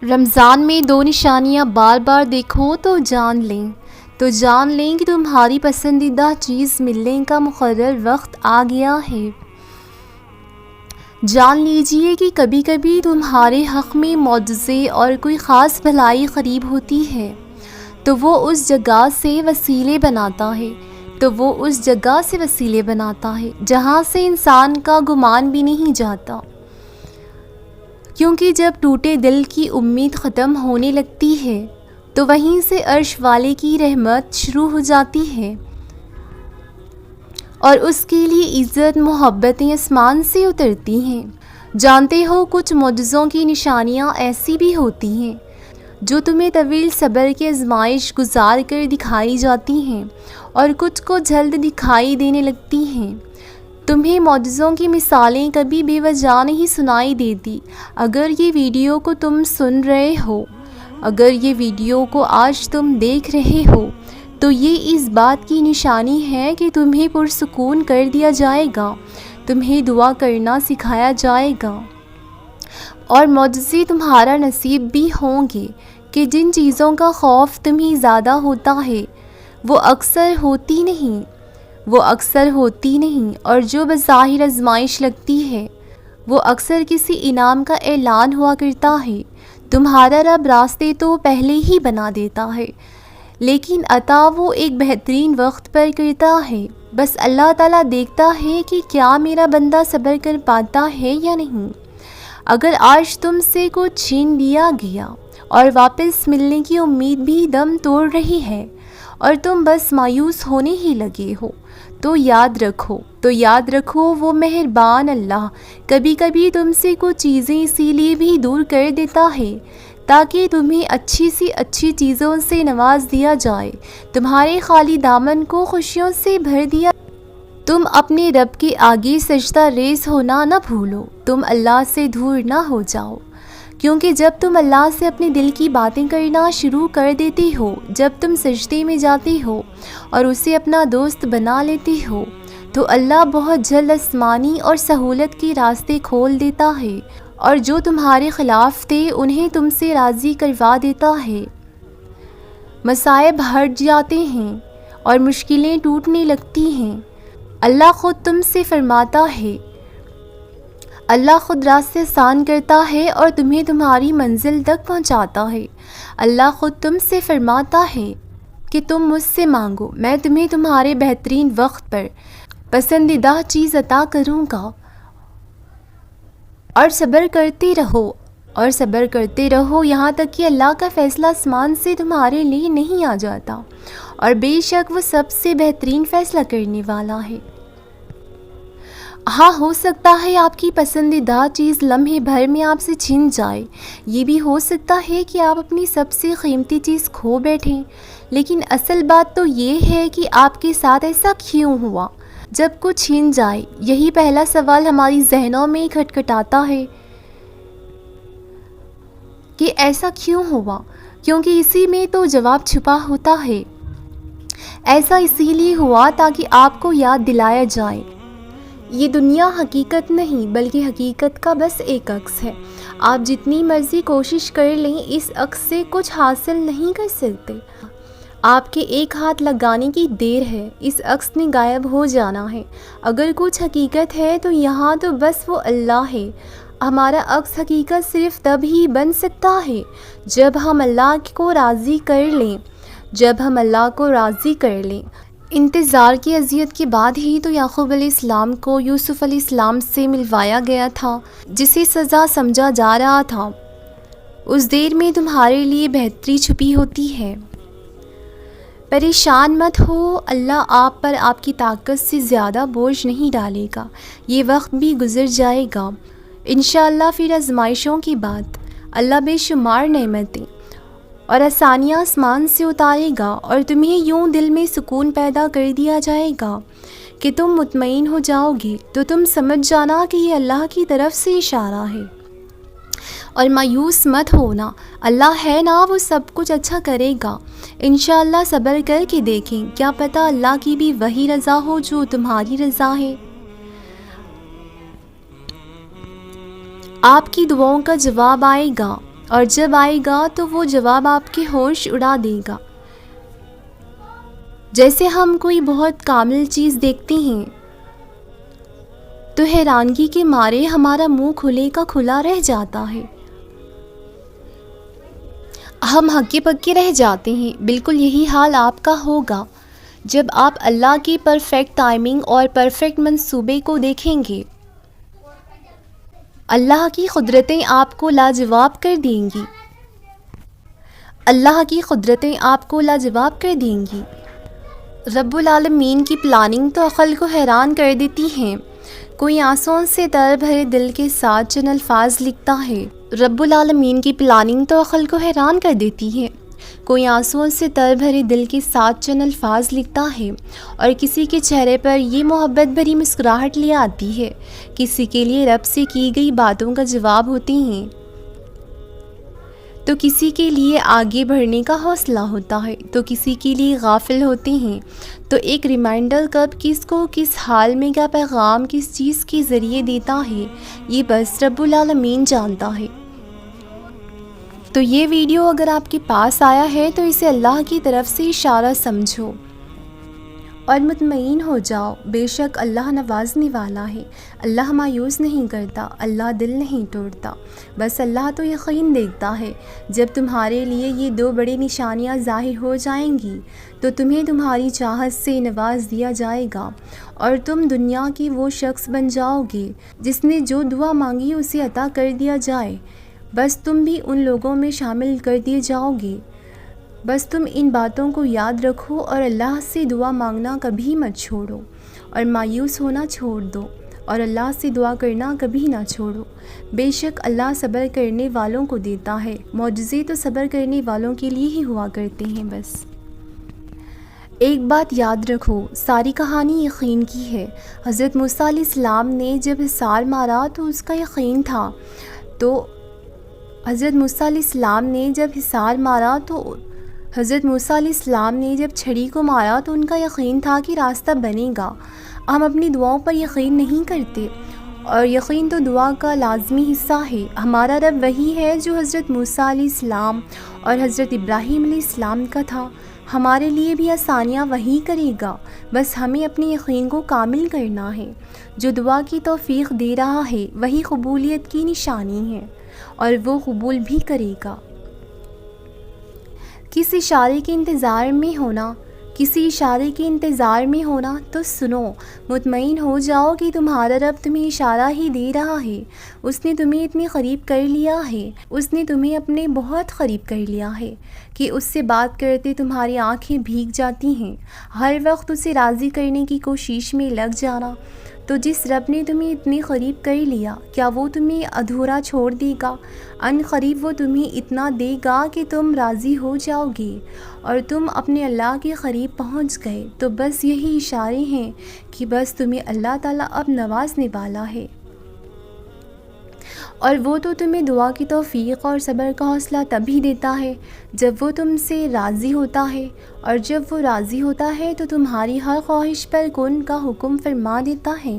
رمضان میں 2 نشانیاں بار بار دیکھو تو جان لیں کہ تمہاری پسندیدہ چیز ملنے کا مقرر وقت آ گیا ہے۔ جان لیجئے کہ کبھی کبھی تمہارے حق میں معجزے اور کوئی خاص بھلائی قریب ہوتی ہے تو وہ اس جگہ سے وسیلے بناتا ہے جہاں سے انسان کا گمان بھی نہیں جاتا، کیونکہ جب ٹوٹے دل کی امید ختم ہونے لگتی ہے تو وہیں سے عرش والے کی رحمت شروع ہو جاتی ہے اور اس کے لیے عزت محبتیں آسمان سے اترتی ہیں۔ جانتے ہو کچھ معجزوں کی نشانیاں ایسی بھی ہوتی ہیں جو تمہیں طویل صبر کی آزمائش گزار کر دکھائی جاتی ہیں اور کچھ کو جلد دکھائی دینے لگتی ہیں۔ تمہیں معجزوں کی مثالیں کبھی بے وجہ نہیں سنائی دیتی۔ اگر یہ ویڈیو کو تم سن رہے ہو، اگر یہ ویڈیو کو آج تم دیکھ رہے ہو تو یہ اس بات کی نشانی ہے کہ تمہیں پرسکون کر دیا جائے گا، تمہیں دعا کرنا سکھایا جائے گا اور معجزے تمہارا نصیب بھی ہوں گے کہ جن چیزوں کا خوف تمہیں زیادہ ہوتا ہے وہ اکثر ہوتی نہیں اور جو بظاہر آزمائش لگتی ہے وہ اکثر کسی انعام کا اعلان ہوا کرتا ہے۔ تمہارا رب راستے تو پہلے ہی بنا دیتا ہے لیکن عطا وہ ایک بہترین وقت پر کرتا ہے۔ بس اللہ تعالیٰ دیکھتا ہے کہ کیا میرا بندہ صبر کر پاتا ہے یا نہیں۔ اگر آج تم سے کچھ چھین لیا گیا اور واپس ملنے کی امید بھی دم توڑ رہی ہے اور تم بس مایوس ہونے ہی لگے ہو تو یاد رکھو وہ مہربان اللہ کبھی کبھی تم سے کچھ چیزیں اسی لیے بھی دور کر دیتا ہے تاکہ تمہیں اچھی سی اچھی چیزوں سے نواز دیا جائے، تمہارے خالی دامن کو خوشیوں سے بھر دیا۔ تم اپنے رب کے آگے سجدہ ریز ہونا نہ بھولو، تم اللہ سے دور نہ ہو جاؤ، کیونکہ جب تم اللہ سے اپنے دل کی باتیں کرنا شروع کر دیتے ہو، جب تم سجدے میں جاتے ہو اور اسے اپنا دوست بنا لیتے ہو تو اللہ بہت جلد آسمانی اور سہولت کے راستے کھول دیتا ہے اور جو تمہارے خلاف تھے انہیں تم سے راضی کروا دیتا ہے۔ مصائب ہٹ جاتے ہیں اور مشکلیں ٹوٹنے لگتی ہیں۔ اللہ خود تم سے فرماتا ہے، اللہ خود راستے آسان کرتا ہے اور تمہیں تمہاری منزل تک پہنچاتا ہے۔ اللہ خود تم سے فرماتا ہے کہ تم مجھ سے مانگو، میں تمہیں تمہارے بہترین وقت پر پسندیدہ چیز عطا کروں گا، اور صبر کرتے رہو یہاں تک کہ اللہ کا فیصلہ آسمان سے تمہارے لیے نہیں آ جاتا، اور بے شک وہ سب سے بہترین فیصلہ کرنے والا ہے۔ ہاں، ہو سکتا ہے آپ کی پسندیدہ چیز لمحے بھر میں آپ سے چھن جائے، یہ بھی ہو سکتا ہے کہ آپ اپنی سب سے قیمتی چیز کھو بیٹھیں، لیکن اصل بات تو یہ ہے کہ آپ کے ساتھ ایسا کیوں ہوا۔ جب کچھ چھن جائے یہی پہلا سوال ہماری ذہنوں میں کھٹکھٹاتا ہے کہ ایسا کیوں ہوا، کیونکہ اسی میں تو جواب چھپا ہوتا ہے۔ ایسا اسی لیے ہوا تاکہ آپ کو یاد دلایا جائے یہ دنیا حقیقت نہیں بلکہ حقیقت کا بس ایک عکس ہے۔ آپ جتنی مرضی کوشش کر لیں اس عکس سے کچھ حاصل نہیں کر سکتے۔ آپ کے ایک ہاتھ لگانے کی دیر ہے، اس عکس نے غائب ہو جانا ہے۔ اگر کچھ حقیقت ہے تو یہاں تو بس وہ اللہ ہے۔ ہمارا عکس حقیقت صرف تب ہی بن سکتا ہے جب ہم اللہ کو راضی کر لیں۔ انتظار کی اذیت کے بعد ہی تو یعقوب علیہ السلام کو یوسف علیہ السلام سے ملوایا گیا تھا، جسے سزا سمجھا جا رہا تھا۔ اس دیر میں تمہارے لیے بہتری چھپی ہوتی ہے۔ پریشان مت ہو، اللہ آپ پر آپ کی طاقت سے زیادہ بوجھ نہیں ڈالے گا، یہ وقت بھی گزر جائے گا انشاءاللہ۔ پھر آزمائشوں کی بات، اللہ بے شمار نعمتیں اور آسانیاں آسمان سے اتارے گا اور تمہیں یوں دل میں سکون پیدا کر دیا جائے گا کہ تم مطمئن ہو جاؤ گے، تو تم سمجھ جانا کہ یہ اللہ کی طرف سے اشارہ ہے۔ اور مایوس مت ہونا، اللہ ہے نا، وہ سب کچھ اچھا کرے گا انشاءاللہ۔ صبر کر کے دیکھیں، کیا پتہ اللہ کی بھی وہی رضا ہو جو تمہاری رضا ہے۔ آپ کی دعاؤں کا جواب آئے گا اور جب آئے گا تو وہ جواب آپ کے ہوش اڑا دے گا۔ جیسے ہم کوئی بہت کامل چیز دیکھتے ہیں تو حیرانگی کے مارے ہمارا منہ کھلے کا کھلا رہ جاتا ہے، ہم ہکے پکے رہ جاتے ہیں۔ بالکل یہی حال آپ کا ہوگا جب آپ اللہ کی پرفیکٹ ٹائمنگ اور پرفیکٹ منصوبے کو دیکھیں گے۔ اللہ کی قدرتیں آپ کو لاجواب کر دیں گی، اللہ کی قدرتیں آپ کو لاجواب کر دیں گی۔ رب العالمین کی پلاننگ تو عقل کو حیران کر دیتی ہیں۔ کوئی آنسوں سے تر بھرے دل کے ساتھ چند الفاظ لکھتا ہے، رب العالمین کی پلاننگ تو عقل کو حیران کر دیتی ہے۔ کوئی آنسوں سے تر بھرے دل کے ساتھ چند الفاظ لکھتا ہے اور کسی کے چہرے پر یہ محبت بھری مسکراہٹ لے آتی ہے، کسی کے لیے رب سے کی گئی باتوں کا جواب ہوتی ہیں، تو کسی کے لیے آگے بڑھنے کا حوصلہ ہوتا ہے، تو کسی کے لیے غافل ہوتے ہیں، تو ایک ریمائنڈر کب کس کو کس حال میں کیا پیغام کس چیز کے ذریعے دیتا ہے، یہ بس رب العالمین جانتا ہے۔ تو یہ ویڈیو اگر آپ کے پاس آیا ہے تو اسے اللہ کی طرف سے اشارہ سمجھو اور مطمئن ہو جاؤ، بے شک اللہ نوازنے والا ہے، اللہ مایوس نہیں کرتا، اللہ دل نہیں توڑتا۔ بس اللہ تو یقین دیکھتا ہے۔ جب تمہارے لیے یہ دو بڑی نشانیاں ظاہر ہو جائیں گی تو تمہیں تمہاری چاہت سے نواز دیا جائے گا اور تم دنیا کی وہ شخص بن جاؤ گے جس نے جو دعا مانگی اسے عطا کر دیا جائے۔ بس تم بھی ان لوگوں میں شامل کر دیے جاؤ گے۔ بس تم ان باتوں کو یاد رکھو اور اللہ سے دعا مانگنا کبھی مت چھوڑو اور مایوس ہونا چھوڑ دو اور اللہ سے دعا کرنا کبھی نہ چھوڑو۔ بے شک اللہ صبر کرنے والوں کو دیتا ہے، معجزے تو صبر کرنے والوں کے لیے ہی ہوا کرتے ہیں۔ بس ایک بات یاد رکھو، ساری کہانی یقین کی ہے۔ حضرت موسیٰ علیہ السلام نے جب حصار مارا تو اس کا یقین تھا، حضرت موسیٰ علیہ السلام نے جب چھڑی کو مارا تو ان کا یقین تھا کہ راستہ بنے گا۔ ہم اپنی دعاؤں پر یقین نہیں کرتے اور یقین تو دعا کا لازمی حصہ ہے۔ ہمارا رب وہی ہے جو حضرت موسیٰ علیہ السلام اور حضرت ابراہیم علیہ السلام کا تھا، ہمارے لیے بھی آسانیاں وہی کرے گا۔ بس ہمیں اپنے یقین کو کامل کرنا ہے۔ جو دعا کی توفیق دے رہا ہے وہی قبولیت کی نشانی ہے اور وہ قبول بھی کرے گا۔ کسی اشارے کے انتظار میں ہونا تو سنو، مطمئن ہو جاؤ کہ تمہارا رب تمہیں اشارہ ہی دے رہا ہے۔ اس نے تمہیں اتنے قریب کر لیا ہے، اس نے تمہیں اپنے بہت قریب کر لیا ہے کہ اس سے بات کرتے تمہاری آنکھیں بھیگ جاتی ہیں۔ ہر وقت اسے راضی کرنے کی کوشش میں لگ جانا۔ تو جس رب نے تمہیں اتنے قریب کر لیا، کیا وہ تمہیں ادھورا چھوڑ دے گا؟ ان قریب وہ تمہیں اتنا دے گا کہ تم راضی ہو جاؤ گے اور تم اپنے اللہ کے قریب پہنچ گئے۔ تو بس یہی اشارے ہیں کہ بس تمہیں اللہ تعالیٰ اب نوازنے والا ہے، اور وہ تو تمہیں دعا کی توفیق اور صبر کا حوصلہ تبھی دیتا ہے جب وہ تم سے راضی ہوتا ہے، اور جب وہ راضی ہوتا ہے تو تمہاری ہر خواہش پر کن کا حکم فرما دیتا ہے۔